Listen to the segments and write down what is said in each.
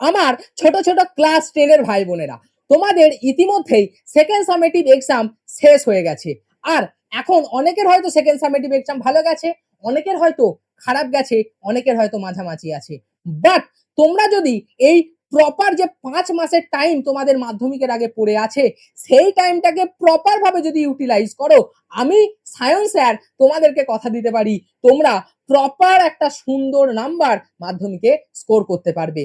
আমার ছোট ছোট ক্লাস 10 এর ভাই বোনেরা, তোমাদের ইতিমধ্যেই সেকেন্ড সামেটিভ এক্সাম শেষ হয়ে গেছে। আর এখন অনেকের হয়তো সেকেন্ড সামেটিভ এক্সাম ভালো গেছে, অনেকের হয়তো খারাপ গেছে, অনেকের হয়তো মাঝামাঝি আছে। বাট তোমরা যদি এই প্রপার যে 5 মাসের টাইম তোমাদের মাধ্যমিকের আগে পড়ে আছে, সেই টাইমটাকে প্রপার ভাবে যদি ইউটিলাইজ করো, আমি সায়ন স্যার তোমাদেরকে কথা দিতে পারি তোমরা প্রপার একটা সুন্দর নাম্বার মাধ্যমিকে স্কোর করতে পারবে।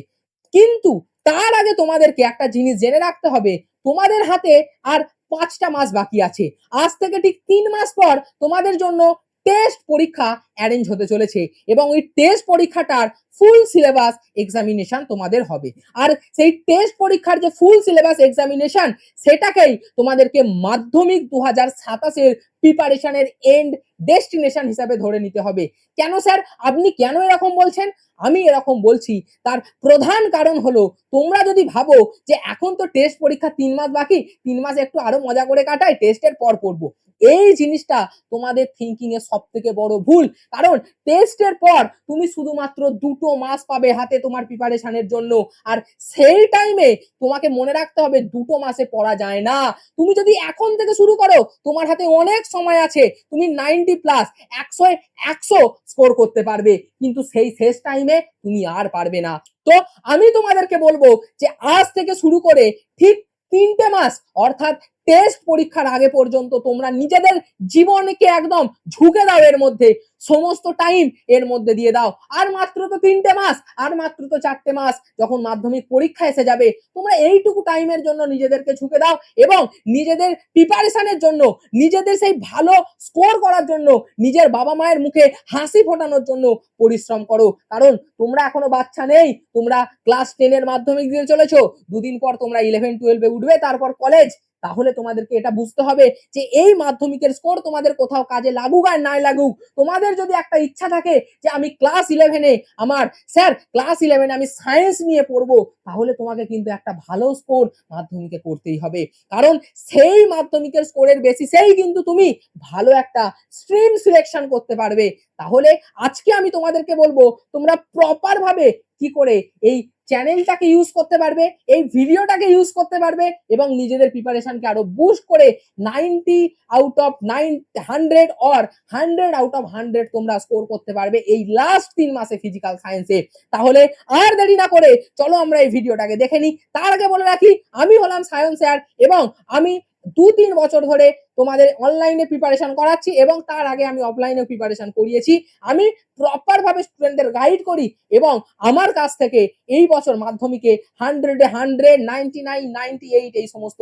কিন্তু তার আগে তোমাদেরকে একটা জিনিস জেনে রাখতে হবে, তোমাদের হাতে আর 5টা মাস বাকি আছে। আজ থেকে ঠিক 3 মাস পর তোমাদের জন্য টেস্ট পরীক্ষা অ্যারেঞ্জ হতে চলেছে এবং ওই টেস্ট পরীক্ষাটার ফুল সিলেবাস এক্সামিনেশন তোমাদের হবে। আর সেই টেস্ট পরীক্ষার যে ফুল সিলেবাস এক্সামিনেশন, সেটাকেই তোমাদেরকে মাধ্যমিক 2027 এর প্রিপারেশনের এন্ড ডেস্টিনেশন হিসাবে ধরে নিতে হবে। কেন স্যার, আপনি কেন এরকম বলছেন? আমি এরকম বলছি তার প্রধান কারণ হলো, তোমরা যদি ভাবো যে এখন তো টেস্ট পরীক্ষা 3 মাস বাকি, 3 মাস একটু আরো মজা করে কাটাই, টেস্টের পর পড়বো, এই জিনিসটা তোমাদের থিঙ্কিং এর সব থেকে বড় ভুল। কারণ টেস্টের পর তুমি শুধুমাত্র 2 মাস পাবে হাতে তোমার প্রিপারেশনের জন্য। আর সেই টাইমে তোমাকে মনে রাখতে হবে 2 মাসে পড়া যায় না। তুমি যদি এখন থেকে শুরু করো, তোমার হাতে অনেক সময় আছে, তুমি 90 প্লাস 100 স্কোর করতে পারবে, কিন্তু সেই শেষ টাইমে তুমি আর পারবে না। তো আমি তোমাদেরকে বলবো যে আজ থেকে শুরু করে ঠিক 3টে মাস অর্থাৎ টেস্ট পরীক্ষার আগে পর্যন্ত তোমরা নিজেদের জীবনকে একদম ঝুঁকে দাও, এর মধ্যে সমস্ত টাইম এর মধ্যে দিয়ে দাও। আর মাত্র তো 3টে মাস, আর মাত্র তো 4টে মাস, যখন মাধ্যমিক পরীক্ষা এসে যাবে তোমরা এইটুকু টাইমের জন্য নিজেদেরকে ঝুঁকে দাও এবং নিজেদের প্রিপারেশনের জন্য, নিজেদের সেই ভালো স্কোর করার জন্য, নিজের বাবা মায়ের মুখে হাসি ফোটানোর জন্য পরিশ্রম করো। কারণ তোমরা এখনো বাচ্চা নেই, তোমরা ক্লাস 10 এর মাধ্যমিক দিয়ে চলেছো, দুদিন পর তোমরা 11-12 উঠবে, তারপর কলেজ। তাহলে তোমাদেরকে এটা বুঝতে হবে যে এই মাধ্যমিকের স্কোর তোমাদের কোথাও কাজে লাগুক আর নাই লাগুক, তোমাদের যদি একটা ইচ্ছা থাকে যে আমি ক্লাস 11-এ আমার স্যার ক্লাস 11-এ আমি সায়েন্স নিয়ে পড়বো, তাহলে তোমাকে কিন্তু একটা ভালো স্কোর মাধ্যমিকে করতেই হবে। কারণ সেই মাধ্যমিকের স্কোরের বেসিসেই কিন্তু তুমি ভালো একটা স্ট্রিম সিলেকশন করতে পারবে। তাহলে আজকে আমি তোমাদেরকে বলবো তোমরা প্রপার ভাবে কি করে এই চ্যানেলটাকে ইউজ করতে পারবে, এই ভিডিওটাকে ইউজ করতে পারবে এবং নিজেদের প্রিপারেশনকে আরো বুস্ট করে 90 out of 100 or 100 out of 100 তোমরা স্কোর করতে পারবে এই লাস্ট 3 মাসে ফিজিক্যাল সায়েন্সে। তাহলে আর দেরি না করে চলো আমরা এই ভিডিওটাকে দেখে নিই। তার আগে বলে রাখি, আমি হলাম সায়ন স্যার এবং আমি 2-3 বছর ধরে তোমাদের অনলাইনে প্রিপারেশন করাচ্ছি এবং তার আগে আমি অফলাইনে প্রিপারেশন করিয়েছি। আমি প্রপার ভাবে স্টুডেন্টদের গাইড করি এবং আমার কাছ থেকে এই বছর মাধ্যমিকে 100-এ 100, 99, 98 এই সমস্ত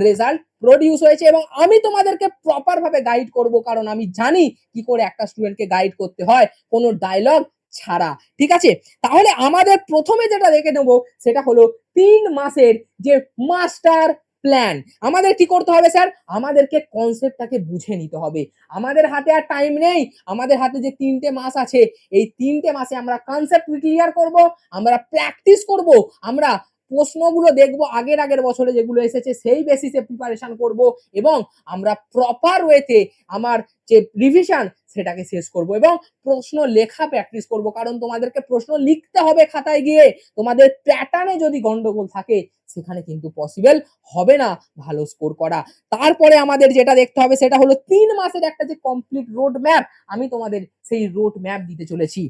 রেজাল্ট প্রডিউস হয়েছে এবং আমি তোমাদেরকে প্রপার ভাবে গাইড করব, কারণ আমি জানি কি করে একটা স্টুডেন্টকে গাইড করতে হয় কোনো ডায়লগ ছাড়া। ঠিক আছে, তাহলে আমাদের প্রথমে যেটা দেখে নেব সেটা হলো 3 মাসের যে মাস্টার প্ল্যান। আমাদের কি করতে হবে স্যার? আমাদেরকে কনসেপ্টটাকে বুঝে নিতে হবে। আমাদের হাতে আর টাইম নেই, আমাদের হাতে যে 3টে মাস আছে, এই 3টে মাসে আমরা কনসেপ্ট ক্লিয়ার করব, আমরা প্র্যাকটিস করব, আমরা প্রশ্নগুলো দেখব আগের বছরে যেগুলো এসেছে সেই বেসিসে প্রিপারেশন করব এবং আমরা প্রপার ওয়েতে আমার যে রিভিশন সেটাকে শেষ করব এবং প্রশ্ন লেখা প্র্যাকটিস করব। কারণ তোমাদেরকে প্রশ্ন লিখতে হবে খাতায় গিয়ে, তোমাদের প্যাটার্নে যদি গন্ডগোল থাকে সেখানে কিন্তু পসিবল হবে না ভালো স্কোর করা। তারপরে আমাদের যেটা দেখতে হবে সেটা হলো 3 মাসের একটা যে কমপ্লিট রোড ম্যাপ, আমি তোমাদের সেই রোড ম্যাপ দিতে চলেছি।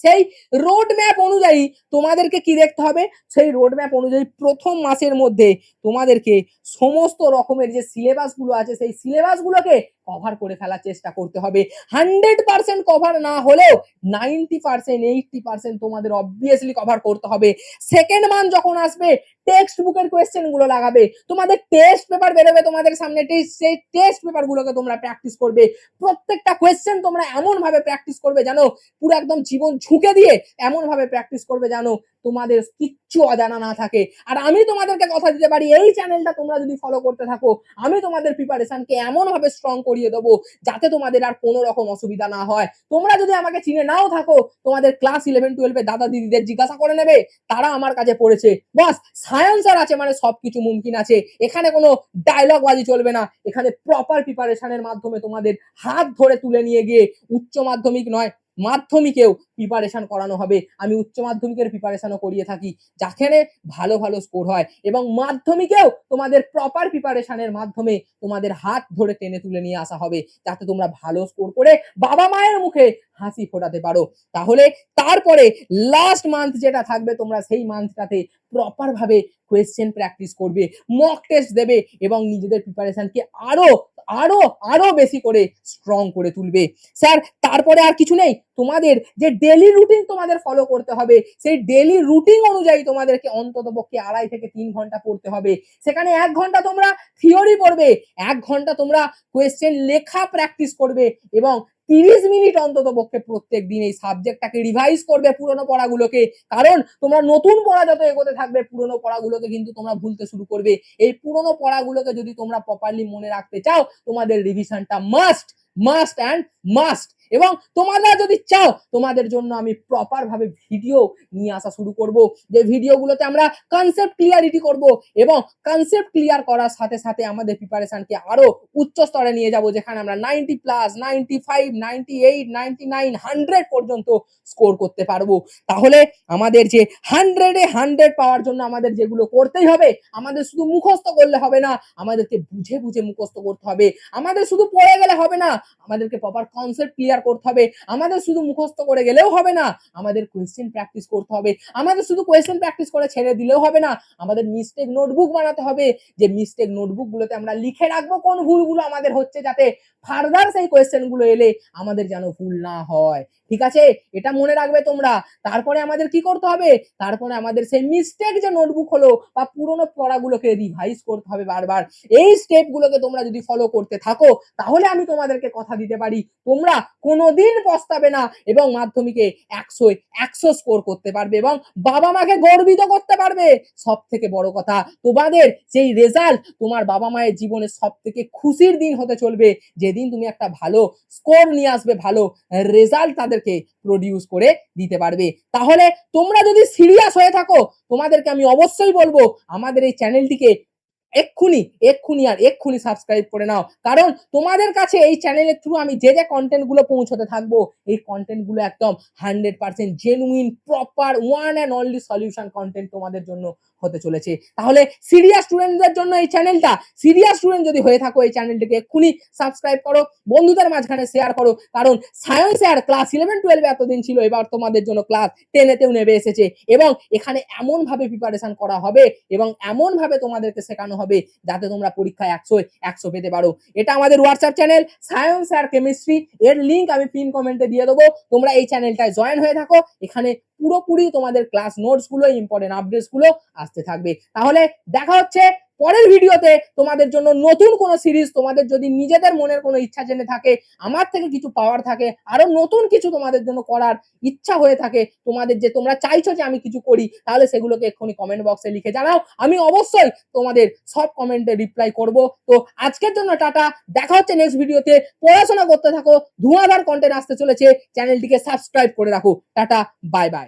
সেই রোড ম্যাপ অনুযায়ী তোমাদেরকে কি দেখতে হবে, সেই রোড ম্যাপ অনুযায়ী প্রথম মাসের মধ্যে তোমাদেরকে সমস্ত রকমের যে সিলেবাস গুলো আছে সেই সিলেবাস গুলোকে কভার করে ফেলার চেষ্টা করতে হবে। 100% কভার না হলেও 90%, 80% তোমাদের অবভিয়াসলি কভার করতে হবে। সেকেন্ড মান্থ যখন আসবে টেক্সট বুকের কোয়েশ্চেন গুলো লাগাবে, তোমাদের টেস্ট পেপার বেরোবে তোমাদের সামনে, সেই টেস্ট পেপার গুলোকে তোমরা প্র্যাকটিস করবে। প্রত্যেকটা কোয়েশ্চেন তোমরা এমন ভাবে প্র্যাকটিস করবে জানো পুরো একদম জীবন ঝুঁকে দিয়ে এমন ভাবে প্র্যাকটিস করবে জানো তোমাদের কিচ্ছু অজানা না থাকে। আর আমি তোমাদেরকে কথা দিতে পারি, এই চ্যানেলটা তোমরা যদি ফলো করতে থাকো, আমি তোমাদের প্রিপারেশনকে এমন ভাবে স্ট্রং করিয়ে দেবো যাতে তোমাদের আর কোনো রকম অসুবিধা না হয়। তোমরা যদি আমাকে চিনে নাও থাকো, তোমাদের ক্লাস 11-12 দাদা দিদিদের জিজ্ঞাসা করে নেবে, তারা আমার কাছে পড়েছে, বাস সায়েন্স আর আছে মানে সবকিছু মুমকিন আছে। এখানে কোনো ডায়লগ বাজি চলবে না, এখানে প্রপার প্রিপারেশনের মাধ্যমে তোমাদের হাত ধরে তুলে নিয়ে গিয়ে উচ্চ মাধ্যমিক নয় মাধ্যমিকেও প্রিপারেশন করানো হবে। আমি উচ্চ মাধ্যমিকের প্রিপারেশনও করিয়ে থাকি, যেখানে ভালো ভালো স্কোর হয় এবং মাধ্যমিকেও তোমাদের প্রপার প্রিপারেশনের মাধ্যমে তোমাদের হাত ধরে টেনে তুলে নিয়ে আসা হবে, যাতে তোমরা ভালো স্কোর করে বাবা মায়ের মুখে হাসি ফোটাতে পারো। তাহলে তারপরে লাস্ট মান্থ যেটা থাকবে, তোমরা সেই মান্থটাতে প্রপার ভাবে কোয়েশ্চেন প্র্যাকটিস করবে, মক টেস্ট দেবে এবং নিজেদের প্রিপারেশনকে আরো আরো আরো বেশি করে স্ট্রং করে তুলবে। স্যার তারপরে আর কিছু নেই, তোমাদের যে ডেইলি রুটিন তোমাদের ফলো করতে হবে, সেই ডেইলি রুটিন অনুযায়ী তোমাদেরকে অন্ততপক্ষে 2.5 থেকে 3 ঘন্টা পড়তে হবে। সেখানে 1 ঘন্টা তোমরা থিওরি পড়বে, 1 ঘন্টা তোমরা কোয়েশ্চেন লেখা প্র্যাকটিস করবে এবং 30 মিনিট অন্ততপক্ষে প্রত্যেক দিন এই সাবজেক্টটাকে রিভাইজ করবে পুরনো পড়াগুলোকে। কারণ তোমরা নতুন পড়া যত এগোতে থাকবে, পুরনো পড়াগুলোকে কিন্তু তোমরা ভুলতে শুরু করবে। এই পুরনো পড়াগুলোকে যদি তোমরা প্রপারলি মনে রাখতে চাও, তোমাদের রিভিশনটা মাস্ট মাস্ট অ্যান্ড মাস্ট। এবং তোমরা যদি চাও, তোমাদের জন্য আমি প্রপার ভাবে ভিডিও নিয়ে আসা শুরু করব, যে ভিডিওগুলোতে আমরা কনসেপ্ট ক্লিয়ারিটি করব এবং কনসেপ্ট ক্লিয়ার করার সাথে সাথে আমাদের প্রিপারেশনকে আরো উচ্চ স্তরে নিয়ে যাব, যেখানে আমরা 90 প্লাস, 95, 98, 99, 100 পর্যন্ত স্কোর করতে পারবো। তাহলে আমাদের যে 100-এ 100 পাওয়ার জন্য আমাদের যেগুলো করতেই হবে, আমাদের শুধু মুখস্থ করলে হবে না, আমাদেরকে বুঝে বুঝে মুখস্থ করতে হবে। আমাদের শুধু পড়ে গেলে হবে না, আমাদেরকে প্রপার কনসেপ্ট ক্লিয়ার করতে হবে। আমাদের শুধু মুখস্থ করে গেলেও হবে না, আমাদের কোয়েশ্চেন প্র্যাকটিস করতে হবে। আমাদের শুধু কোয়েশ্চেন প্র্যাকটিস করে ছেড়ে দিলেও হবে না, আমাদের মিস্টেক নোটবুক বানাতে হবে, যে মিস্টেক নোটবুক গুলোতে আমরা লিখে রাখবো কোন ভুলগুলো আমাদের হচ্ছে, যাতে ফার্দার সেই কোয়েশ্চেন গুলো এলে আমাদের যেন ভুল না হয়। ঠিক আছে, এটা মনে রাখবে তোমরা। তারপরে আমাদের কি করতে হবে, তারপরে আমাদের সেই মিস্টেক যে নোটবুক হলো বা পুরনো পড়াগুলোকে রিভাইজ করতে হবে বারবার। এই স্টেপ গুলোকে তোমরা যদি ফলো করতে থাকো, তাহলে আমি তোমাদেরকে কথা দিতে পারি, তোমরা কোনোদিন পস্তাবে না এবং মাধ্যমিকে 100-এ 100 স্কোর করতে পারবে এবং বাবা মাকে গর্বিত করতে পারবে। সব থেকে বড় কথা, তোমাদের সেই রেজাল্ট তোমার বাবা মায়ের জীবনে সব থেকে খুশির দিন হতে চলবে, যেদিন তুমি একটা ভালো স্কোর নিয়ে আসবে, ভালো রেজাল্ট তাদেরকে প্রডিউস করে দিতে পারবে। তাহলে তোমরা যদি সিরিয়াস হয়ে থাকো, তোমাদেরকে আমি অবশ্যই বলবো, আমাদের এই চ্যানেলটিকে এক্ষুনি সাবস্ক্রাইব করে নাও। কারণ তোমাদের কাছে এই চ্যানেলের থ্রু আমি যে কন্টেন্ট গুলো পৌঁছতে থাকবো, এই কন্টেন্ট গুলো একদম 100% genuine, proper, one and only solution content তোমাদের জন্য হতে চলেছে। তাহলে সিরিয়াস স্টুডেন্টদের জন্য এই চ্যানেলটা, সিরিয়াস স্টুডেন্ট যদি হয়ে থাকো, এই চ্যানেলটিকে এক্ষুনি সাবস্ক্রাইব করো, বন্ধুদের মাঝখানে শেয়ার করো। কারণ সায়েন্স আর ক্লাস 11-12 এতদিন ছিল, এবার তোমাদের জন্য ক্লাস 10-এতেও নেমে এসেছে এবং এখানে এমন ভাবে প্রিপারেশন করা হবে এবং এমন ভাবে তোমাদেরকে শেখানো হবে, যাতে তোমরা পরীক্ষায় 100 পেতে পারো। এটা আমাদের হোয়াটসঅ্যাপ চ্যানেল সায়েন্স আর কেমিস্ট্রি, এর লিংক আমি পিন কমেন্টে দিয়ে দেবো। তোমরা এই চ্যানেলটায় জয়েন হয়ে থাকো, এখানে পুরোপুরি তোমাদের ক্লাস নোটস গুলো, ইম্পর্টেন্ট আপডেটস গুলো আসতে থাকবে। তাহলে দেখা হচ্ছে পরের ভিডিওতে তোমাদের জন্য নতুন কোনো সিরিজ। তোমাদের যদি নিজেদের মনের কোনো ইচ্ছা জেনে থাকে, আমার থেকে কিছু পাওয়ার থাকে, আরো নতুন কিছু তোমাদের জন্য করার ইচ্ছা হয়ে থাকে, তোমাদের যে তোমরা চাইছো যে আমি কিছু করি, তাহলে সেগুলোকে এক্ষুনি কমেন্ট বক্সে লিখে জানাও। আমি অবশ্যই তোমাদের সব কমেন্টে রিপ্লাই করব। তো আজকের জন্য টাটা, দেখা হচ্ছে নেক্সট ভিডিওতে। পড়াশোনা করতে থাকো, ধোঁয়াধার কন্টেন্ট আসতে চলেছে, চ্যানেলটিকে সাবস্ক্রাইব করে রাখো। Tata, bye bye.